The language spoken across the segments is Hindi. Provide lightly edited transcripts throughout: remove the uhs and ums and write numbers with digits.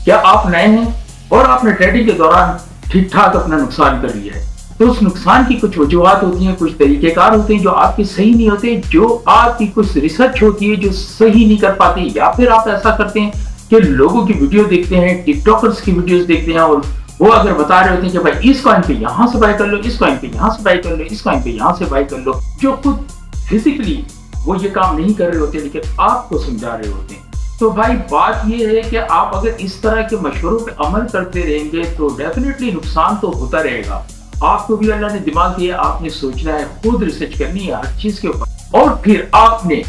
क्या आप नए हैं और आपने ट्रेडिंग के दौरान ठीक ठाक अपना नुकसान कर लिया है, तो उस नुकसान की कुछ वजूहत होती हैं, कुछ तरीकेकार होते हैं जो आपके सही नहीं होते, जो आपकी कुछ रिसर्च होती है जो सही नहीं कर पाते, या फिर आप ऐसा करते हैं कि लोगों की वीडियो देखते हैं, टिकटॉकर्स की वीडियोस देखते हैं और वो अगर बता रहे होते हैं कि भाई इस कॉइन पे यहाँ से बाय कर लो, इस कॉइन पे यहाँ से बाय कर लो, इस कॉइन पे यहाँ से बाय कर लो, जो खुद फिजिकली वो ये काम नहीं कर रहे होते लेकिन आपको समझा रहे होते हैं। तो भाई बात ये है कि आप अगर इस तरह के मशवरों पे अमल करते रहेंगे तो डेफिनेटली नुकसान तो होता रहेगा। आपको भी अल्लाह ने दिमाग दिया, आपने सोचना है, खुद रिसर्च करनी है हर चीज के ऊपर और फिर आपने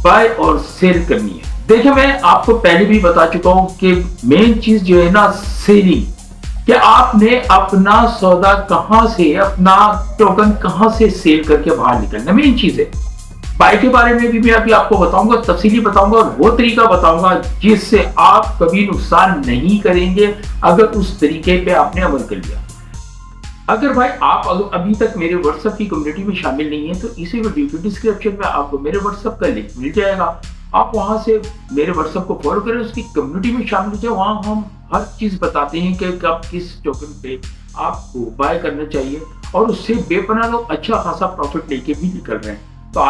बाय और सेल करनी है। देखिए मैं आपको पहले भी बता चुका हूं कि मेन चीज जो है ना सेलिंग, कि आपने अपना सौदा कहां से, अपना टोकन कहां से सेल करके बाहर निकलना मेन चीज है। बाय के बारे में भी मैं अभी आपको बताऊंगा, तफसीली बताऊंगा और वो तरीका बताऊंगा जिससे आप कभी नुकसान नहीं करेंगे अगर उस तरीके पे आपने अमल कर लिया। अगर भाई आप अभी तक मेरे व्हाट्सएप की कम्युनिटी में शामिल नहीं है तो इसी वीडियो के डिस्क्रिप्शन में आपको मेरे व्हाट्सएप का लिंक मिल जाएगा। आप वहां से मेरे व्हाट्सएप को फॉलो करें, उसकी कम्युनिटी में शामिल हो जाए। वहां हम हर चीज बताते हैं कि कब किस टोकन पे आपको बाय करना चाहिए और उससे बेपनाह लोग अच्छा खासा प्रॉफिट लेके भी निकल रहे हैं। तो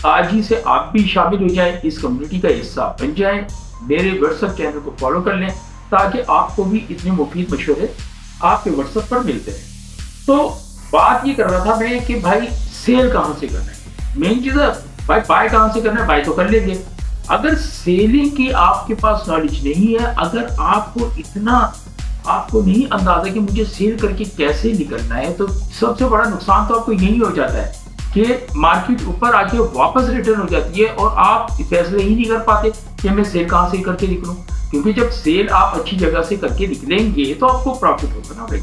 आज ही से आप भी शामिल हो जाएं, इस कम्युनिटी का हिस्सा बन जाएं, मेरे व्हाट्सएप चैनल को फॉलो कर लें ताकि आपको भी इतने मुफीद मशवरे आपके व्हाट्सएप पर मिलते हैं। तो बात ये कर रहा था मैं कि भाई सेल कहां से करना है, मेन चीज है भाई बाय कहां से करना है। बाय तो कर लेंगे, अगर सेलिंग की आपके पास नॉलेज नहीं है, अगर आपको नहीं अंदाजा कि मुझे सेल करके कैसे निकलना है, तो सबसे बड़ा नुकसान तो आपको यही हो जाता है कि मार्केट ऊपर आके वापस रिटर्न हो जाती है और आप फैसले ही नहीं कर पाते कि मैं सेल कहां से करके निकलूं, क्योंकि जब सेल आप अच्छी जगह से करके निकलेंगे तो आपको प्रॉफिट होगा ना भाई।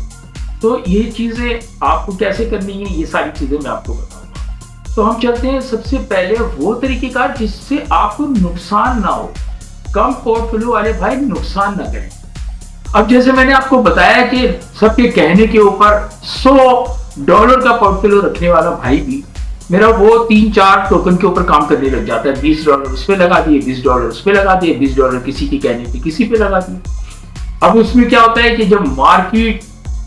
तो ये चीजें आपको कैसे करनी है, ये सारी चीजें मैं आपको बताऊंगा। तो हम चलते हैं सबसे पहले वो तरीकेकार जिससे आपको नुकसान ना हो, कम पोर्टफोलियो वाले भाई नुकसान ना करें। अब जैसे मैंने आपको बताया कि सबके कहने के ऊपर $100 का पोर्टफोलियो रखने वाला भाई भी मेरा वो 3-4 टोकन के ऊपर काम करने लग जाता है। $20 उस पे लगा दिए, $20 उस पे लगा दिए, $20 किसी के कहने पे किसी पे लगा दिए। अब उसमें क्या होता है कि जब मार्केट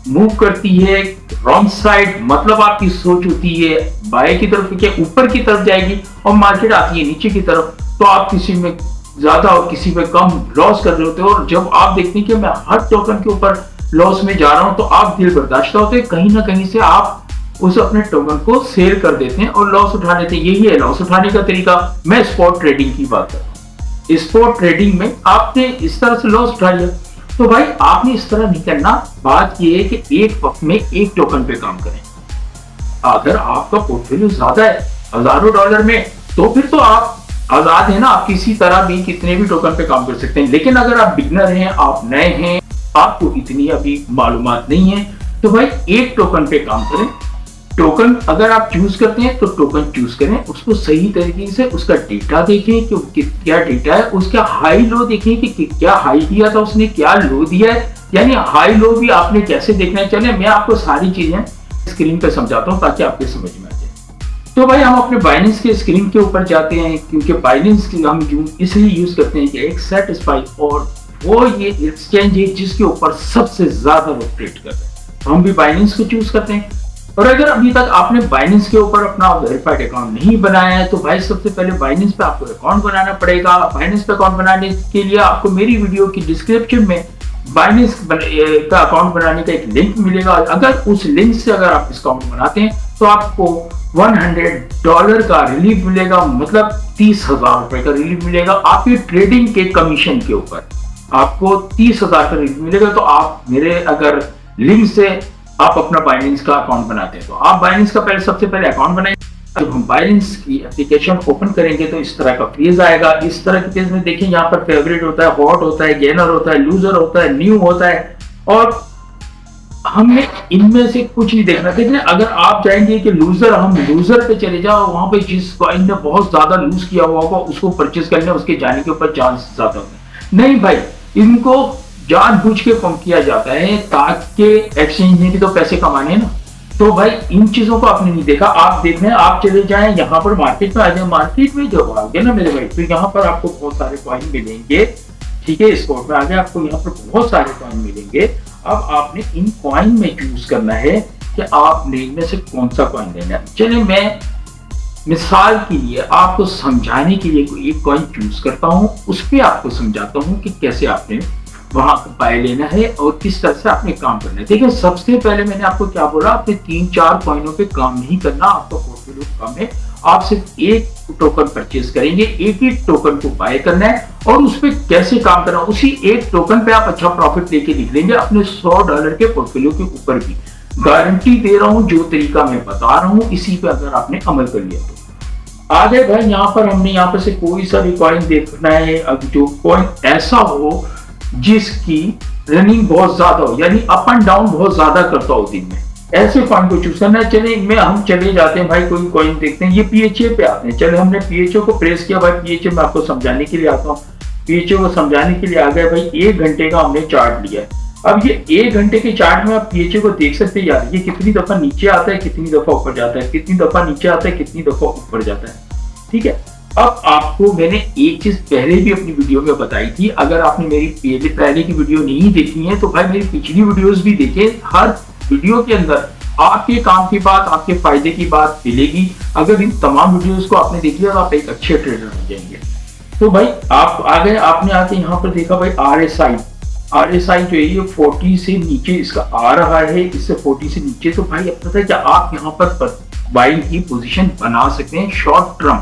मूव करती है रॉन्ग साइड, मतलब आपकी सोच होती है बाय की तरफ के ऊपर की तरफ जाएगी और मार्केट आती है नीचे की तरफ, तो आप किसी में ज्यादा और किसी में कम लॉस कर रहे होते हो। और जब आप देखते हैं कि मैं हर टोकन के ऊपर लॉस में जा रहा हूं तो आप दिल बर्दाश्त होते हैं, कहीं ना कहीं से आप उस अपने टोकन को सेल कर देते हैं और लॉस उठा लेते हैं। यही है लॉस उठाने का तरीका। मैं स्पॉट ट्रेडिंग की बात कर रहा हूँ। स्पॉट ट्रेडिंग में आपने इस तरह से लॉस उठा लिया, तो भाई आपने इस तरह नहीं करना। बात यह है कि एक वक्त में एक टोकन पे काम करें। अगर आपका पोर्टफोलियो ज्यादा है हजारों डॉलर में, तो फिर तो आप आजाद है ना, आप किसी तरह भी कितने भी टोकन पे काम कर सकते हैं। लेकिन अगर आप बिगनर हैं, आप नए हैं, आपको इतनी अभी मालूमात नहीं है, तो भाई एक टोकन पे काम करें। टोकन अगर आप चूज करते हैं तो टोकन चूज करें, उसको सही तरीके से उसका डेटा देखें कि क्या डेटा है, उसका हाई लो देखें कि क्या हाई दिया था उसने, क्या लो दिया है, यानी हाई लो भी आपने कैसे देखना है। चले मैं आपको सारी चीजें स्क्रीन पे समझाता हूं ताकि आपके समझ में आ जाए। तो भाई हम अपने बाइनेंस के स्क्रीन के ऊपर जाते हैं, क्योंकि बाइनेंस की हम इसलिए यूज करते हैं कि एक सेटिस्फाई और वो ये एक्सचेंज है जिसके ऊपर सबसे ज्यादा लोग ट्रेड कर रहे हैं, तो हम भी बाइनेंस को चूज करते हैं। और अगर अभी तक आपने बाइनेंस के ऊपर अपना वेरीफाइड अकाउंट नहीं बनाया है तो भाई सबसे पहले बाइनेंस पे आपको अकाउंट बनाना पड़ेगा। बाइनेंस पे अकाउंट बनाने के लिए आपको मेरी वीडियो की डिस्क्रिप्शन में बाइनेंस का अकाउंट बनाने का एक लिंक मिलेगा। अगर उस लिंक से अगर आप अकाउंट बनाते हैं तो आपको $100 का रिलीफ मिलेगा, मतलब 30,000 रुपए का रिलीफ मिलेगा आपकी ट्रेडिंग के कमीशन के ऊपर। आपको 30,000 का रिलीफ मिलेगा। तो आप मेरे अगर लिंक से आप अपना बाइनेंस का अकाउंट बनाते हैं तो आप बाइनेंस का सबसे पहले अकाउंट बनाएंगे। जब हम बाइनेंस की एप्लीकेशन ओपन करेंगे तो इस तरह का पेज आएगा। इस तरह के पेज में देखिए यहाँ पर फेवरेट होता है, हॉट होता है, गेनर होता है, लूजर होता है, न्यू होता है, और हमें इनमें से कुछ नहीं देखना। देखिए अगर आप चाहेंगे कि हम लूजर पे चले जाओ, वहां पे जिस कॉइन ने बहुत ज्यादा लूज किया हुआ होगा उसको परचेज करने, उसके जाने के ऊपर चांस ज्यादा होते हैं। नहीं भाई, इनको जानबूझ के पंप किया जाता है ताकि एक्सचेंज में भी तो पैसे कमाने ना। तो भाई इन चीजों को आपने नहीं देखा। आप देखने आप चले जाएं यहाँ पर मार्केट में आ जाए। मार्केट में जब आओगे ना मेरे भाई, तो यहाँ पर आपको बहुत सारे कॉइन मिलेंगे ठीक है, स्पॉट में आ गया, आपको यहाँ पर बहुत सारे कॉइन मिलेंगे। अब आपने इन कॉइन में चूज करना है कि आपने इनमें से कौन सा कॉइन लेना है। चलिए मैं मिसाल के लिए आपको समझाने के लिए कोई एक कॉइन चूज करता हूं, उस पर आपको समझाता हूं कि कैसे आपने वहां बाय लेना है और किस तरह से आपने काम करना है। ठीक है, सबसे पहले मैंने आपको क्या बोला, आपने 3-4 कॉइनों पे काम नहीं करना, आपका पोर्टफोलियो कम है, आप सिर्फ एक टोकन परचेज करेंगे, एक ही टोकन को बाय करना है और उस पर कैसे काम करना है, उसी एक टोकन पे आप अच्छा प्रॉफिट लेके निकलेंगे अपने $100 के पोर्टफोलियो के ऊपर भी। गारंटी दे रहा हूं, जो तरीका मैं बता रहा हूं इसी पे अगर आपने अमल कर लिया तो। आगे भाई यहाँ पर हमने यहाँ पर से कोई सा भी कॉइन देखना है, अब जो कॉइन ऐसा हो जिसकी रनिंग बहुत ज्यादा हो, यानी अप एंड डाउन बहुत ज्यादा करता हो दिन में, ऐसे कॉइन को चूज करना है। चलिए इनमें हम चले जाते हैं भाई, कोई कॉइन देखते हैं, ये पीएचए पे आते हैं। चलिए हमने पीएचए को प्रेस किया भाई, पीएचए में आपको समझाने के लिए आता हूँ, पीएचए को समझाने के लिए आ गया भाई। 1 घंटे का हमने चार्ट लिया है। अब ये 1 घंटे के चार्ट में आप पीएचए को देख सकते हैं यार, ये कितनी दफा नीचे आता है, कितनी दफा ऊपर जाता है, कितनी दफा नीचे आता है, कितनी दफा ऊपर जाता है। ठीक है, अब आपको मैंने एक चीज पहले भी अपनी वीडियो में बताई थी, अगर आपने मेरी पहले की वीडियो नहीं देखी है तो भाई मेरी पिछली वीडियोस भी देखें। हर वीडियो के अंदर आपके काम की बात, आपके फायदे की बात मिलेगी। अगर इन तमाम वीडियोस को आपने देख लिया तो आप एक अच्छे ट्रेडर बन जाएंगे। तो भाई आप आ गए, आपने आके यहाँ पर देखा भाई RSI जो है ये 40 से नीचे इसका आ रहा है, इससे 40 से नीचे। तो भाई अब पता है क्या, आप यहाँ पर बाइंग की पोजीशन बना सकते हैं शॉर्ट टर्म।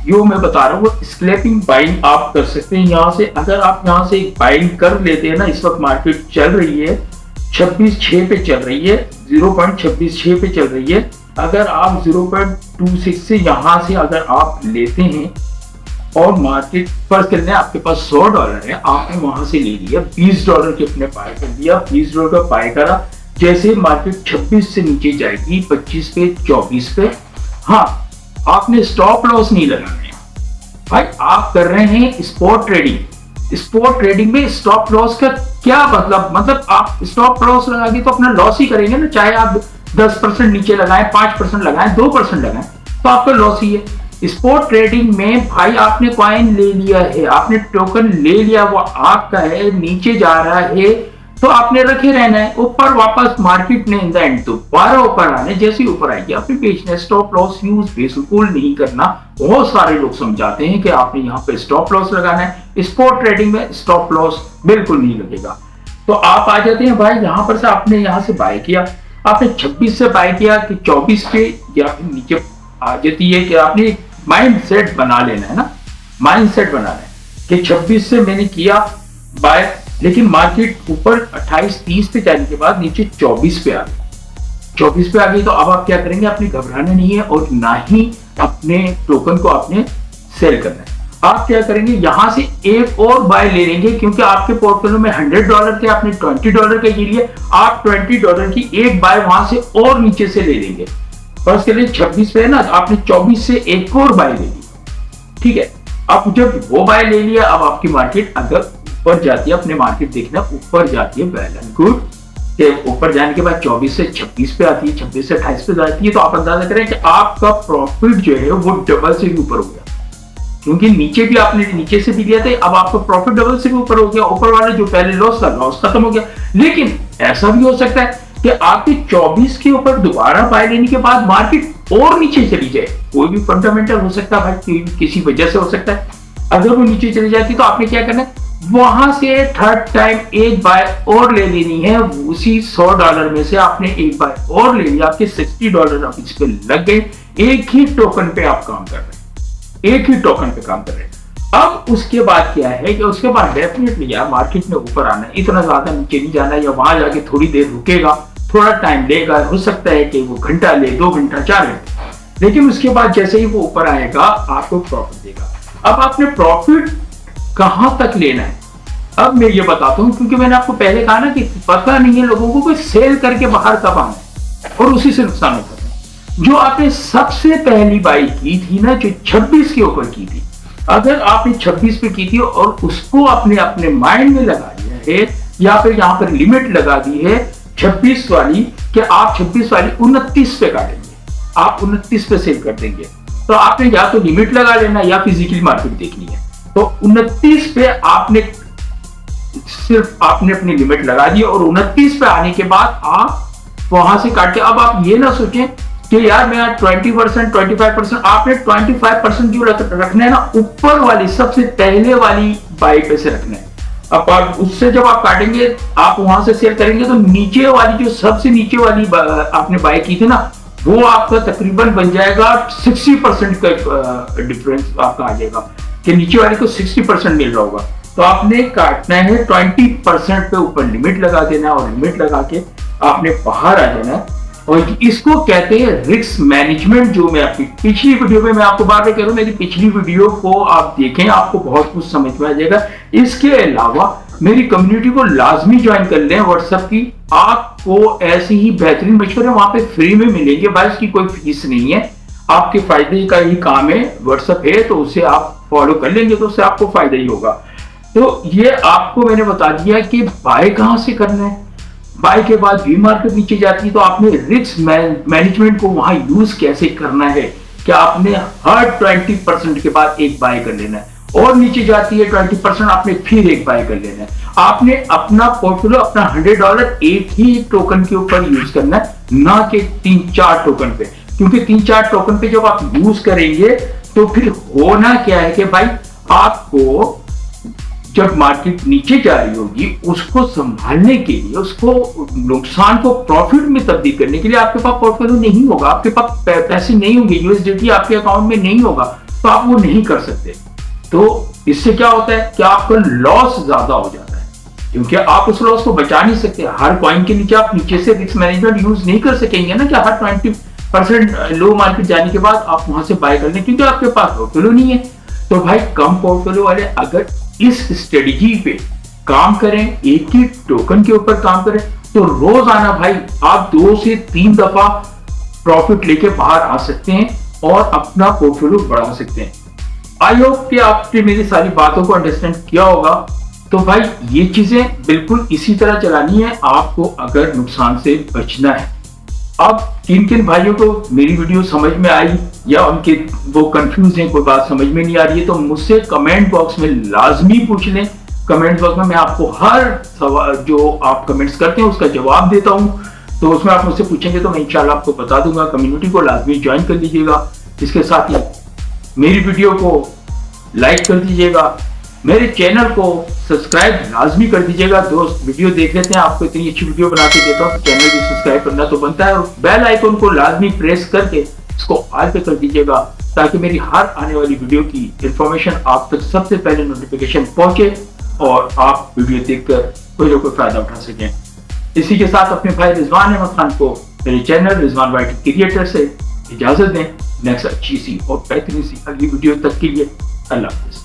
यो मैं बता रहा हूँ, स्कैल्पिंग बाइंग आप कर सकते हैं यहाँ से। अगर आप यहाँ से बाइंग कर लेते हैं ना, इस वक्त मार्केट चल रही है 26.6 पे चल रही है, 0.266 पे चल रही है। अगर आप 0.26 से यहाँ से अगर आप लेते हैं और मार्केट पर करने आपके पास $100 है, आपने वहां से ले लिया, $20 के अपने पाए कर दिया, $20 का पाए करा। जैसे मार्केट 26 से नीचे जाएगी 25 पे, 24 पे, हाँ आपने स्टॉप लॉस नहीं लगाना है भाई। आप कर रहे हैं स्पॉट ट्रेडिंग। स्पॉट ट्रेडिंग में स्टॉप लॉस का क्या मतलब आप स्टॉप लॉस लगाएंगे तो अपना लॉस ही करेंगे ना, चाहे आप 10% नीचे लगाएं, 5% लगाएं, 2% लगाएं, तो आपका लॉस ही है। स्पॉट ट्रेडिंग में भाई आपने कॉइन ले लिया है, आपने टोकन ले लिया, वो आपका है, नीचे जा रहा है तो आपने रखे रहना है। ऊपर वापस मार्केट ने इन द एंड दोबारा ऊपर आने, जैसे ही ऊपर आएगी आपने बेचना है। स्टॉप लॉस यूज बिल्कुल नहीं करना। बहुत सारे लोग समझाते हैं कि आपने यहाँ पे स्टॉप लॉस लगाना है, स्पॉट ट्रेडिंग में स्टॉप लॉस बिल्कुल नहीं लगेगा। तो आप आ जाते हैं भाई, यहाँ पर से आपने यहाँ से बाय किया, आपने 26 से बाय किया कि 24 पे या फिर नीचे आ जाती है कि आपने माइंड सेट बना लेना है ना, माइंड सेट बनाना है कि 26 से मैंने किया बाय, लेकिन मार्केट ऊपर 28-30 पे जाने के बाद नीचे 24 पे आ गई। 24 पे आ गई तो अब आप क्या करेंगे, आपने घबराना नहीं है और ना ही अपने टोकन को आपने सेल करना है। आप क्या करेंगे, यहां से एक और बाय ले लेंगे, क्योंकि आपके पोर्टफोलियो में $100 थे, आपने $20 के लिए, आप $20 की एक बाय वहां से और नीचे से ले लेंगे। फर्स्ट के लिए 26 पे है ना, आपने 24 से एक और बाय ले ली। ठीक है, अब जब वो बाय ले लिया, अब आपकी मार्केट अगर ऊपर जाती है, अपने मार्केट देखना ऊपर जाती है, वेल एंड गुड। ऊपर जाने के बाद 24 से 26 पे आती है, 26 से 28 पे जाती है, तो आप अंदाजा करें कि आपका प्रॉफिट जो है वो डबल से भी ऊपर हो गया, क्योंकि नीचे भी आपने नीचे से भी लिया था, अब आपका प्रॉफिट डबल से भी ऊपर हो गया। ऊपर वाले जो पहले लॉस था, लॉस खत्म हो गया। लेकिन ऐसा भी हो सकता है कि आपके 24 के ऊपर दोबारा बाय लेने के बाद मार्केट और नीचे चली जाए। कोई भी फंडामेंटल हो सकता है भाई, किसी वजह से हो सकता है। अगर वो नीचे चली जाती तो आपने क्या करना है, वहां से थर्ड टाइम एक बाय और ले लेनी है। उसी $100 में से आपने एक बाय और ले लिया, आपके $60 अब इस पे लग गए। एक ही टोकन पे आप काम कर रहे हैं, एक ही टोकन पे काम कर रहे हैं। अब उसके बाद क्या है कि उसके बाद डेफिनेटली यार मार्केट में ऊपर आना है, इतना ज्यादा नीचे नहीं जाना, या वहां जाके थोड़ी देर रुकेगा, थोड़ा टाइम लेगा, हो सकता है कि वो घंटा ले, 2 घंटा, 4 घंटे, लेकिन उसके बाद जैसे ही वो ऊपर आएगा आपको प्रॉफिट देगा। अब आपने प्रॉफिट कहां तक लेना है, अब मैं ये बताता हूं, क्योंकि मैंने आपको पहले कहा ना कि पता नहीं है लोगों को सेल करके बाहर कब आना है और उसी से नुकसान होता है। जो आपने सबसे पहली बाई की थी ना, जो 26 के ऊपर की थी, अगर आपने 26 पे की थी और उसको आपने अपने माइंड में लगा लिया है, या फिर यहां पर लिमिट लगा दी है 26 वाली, कि आप 26 वाली 29 पे काटेंगे, आप 29 पे सेल कर देंगे, तो आपने या तो लिमिट लगा लेना या फिजिकली मार्केट देखनी है। तो 29 पे आपने सिर्फ आपने अपनी लिमिट लगा दी और 29 पे आने के बाद आप वहां से काट के, अब आप ये ना सोचें कि यार मैं 20% 25%, आपने 25% जो रखना है ना, ऊपर वाली सबसे पहले वाली बाई पे से रखना है। अब आप उससे जब आप काटेंगे, आप वहां से सेल करेंगे, तो नीचे वाली जो सबसे नीचे वाली आपने बाई की थी ना, वो आपका तकरीबन बन जाएगा 60% का डिफरेंस आपका आ जाएगा कि नीचे वाले को 60% मिल रहा होगा। तो आपने काटना है 20% पे ऊपर लिमिट लगा देना और लिमिट लगा के आपने बाहर आ जाना है। और इसको कहते हैं रिस्क मैनेजमेंट, जो मैं अपनी पिछली वीडियो में मैं आपको बार बार कह रहा हूं, मेरी पिछली वीडियो को आप देखें, आपको बहुत कुछ समझ में आ जाएगा। इसके अलावा मेरी कम्युनिटी को लाजमी ज्वाइन कर लें व्हाट्सएप की, आपको ऐसे ही बेहतरीन मशवरे वहां पे फ्री में मिलेंगे भाई, इसकी कोई फीस नहीं है, आपके फायदे का ही काम है। व्हाट्सएप है तो उसे आप फॉलो कर लेंगे तो उससे आपको फायदा ही होगा। तो ये आपको मैंने बता दिया कि बाय कहां से करना है। बाय के बाद भी मार्केट नीचे जाती है तो आपने रिस्क मैनेजमेंट को वहां यूज कैसे करना है कि आपने हर 20% के बाद एक बाय कर लेना है, और नीचे जाती है 20% आपने फिर एक बाय कर लेना है। आपने अपना पोर्टफोलियो, अपना $100 एक ही टोकन के ऊपर यूज करना है, ना कि 3-4 टोकन पे, क्योंकि 3-4 टोकन पे जब आप यूज करेंगे तो फिर होना क्या है कि भाई आपको जब मार्केट नीचे जा रही होगी उसको संभालने के लिए, उसको नुकसान को प्रॉफिट में तब्दील करने के लिए आपके पास पोर्टफोलियो नहीं होगा, आपके पास पैसे नहीं होंगे, यूएसडीटी आपके अकाउंट में नहीं होगा, तो आप वो नहीं कर सकते। तो इससे क्या होता है कि आपका लॉस ज्यादा हो जाता है, क्योंकि आप उस लॉस को बचा नहीं सकते। हर कॉइन के नीचे आप नीचे से रिस्क मैनेजमेंट यूज नहीं कर सकेंगे ना, कि हर 20% लो मार्केट जाने के बाद आप वहां से बाय कर लें, क्योंकि आपके पास पोर्टफोलियो नहीं है। तो भाई कम पोर्टफोलियो वाले अगर इस स्ट्रेटजी पे काम करें, एक ही टोकन के ऊपर काम करें, तो रोजाना भाई आप 2 से 3 दफा प्रॉफिट लेके बाहर आ सकते हैं और अपना पोर्टफोलियो बढ़ा सकते हैं। आई होप कि आपने मेरी सारी बातों को अंडरस्टैंड किया होगा। तो भाई ये चीजें बिल्कुल इसी तरह चलानी है आपको अगर नुकसान से बचना है। अब किन किन भाइयों को मेरी वीडियो समझ में आई या उनके वो कंफ्यूज हैं, कोई बात समझ में नहीं आ रही है, तो मुझसे कमेंट बॉक्स में लाजमी पूछ लें। कमेंट बॉक्स में मैं आपको हर सवाल जो आप कमेंट्स करते हैं उसका जवाब देता हूं, तो उसमें आप मुझसे पूछेंगे तो मैं इंशाल्लाह आपको बता दूंगा। कम्युनिटी को लाजमी ज्वाइन कर लीजिएगा। इसके साथ ही मेरी वीडियो को लाइक कर दीजिएगा, मेरे चैनल को सब्सक्राइब लाजमी कर दीजिएगा। दोस्त वीडियो देख लेते हैं, आपको इतनी अच्छी वीडियो बना के देता हूँ, चैनल भी सब्सक्राइब करना तो बनता है, और बेल आइकन को लाजमी प्रेस करके इसको ऑल पे कर दीजिएगा, ताकि मेरी हर आने वाली वीडियो की इंफॉर्मेशन आप तक सबसे पहले नोटिफिकेशन पहुंचे और आप वीडियो देखकर कोई ना कोई फायदा उठा सकें। इसी के साथ अपने भाई रिजवान अहमद खान को मेरे चैनल रिजवान वाइट क्रिएटर से इजाजत दें। नेक्स्ट अच्छी सी और बेहतरीन सी अगली वीडियो तक के लिए अल्लाह हाफिज़।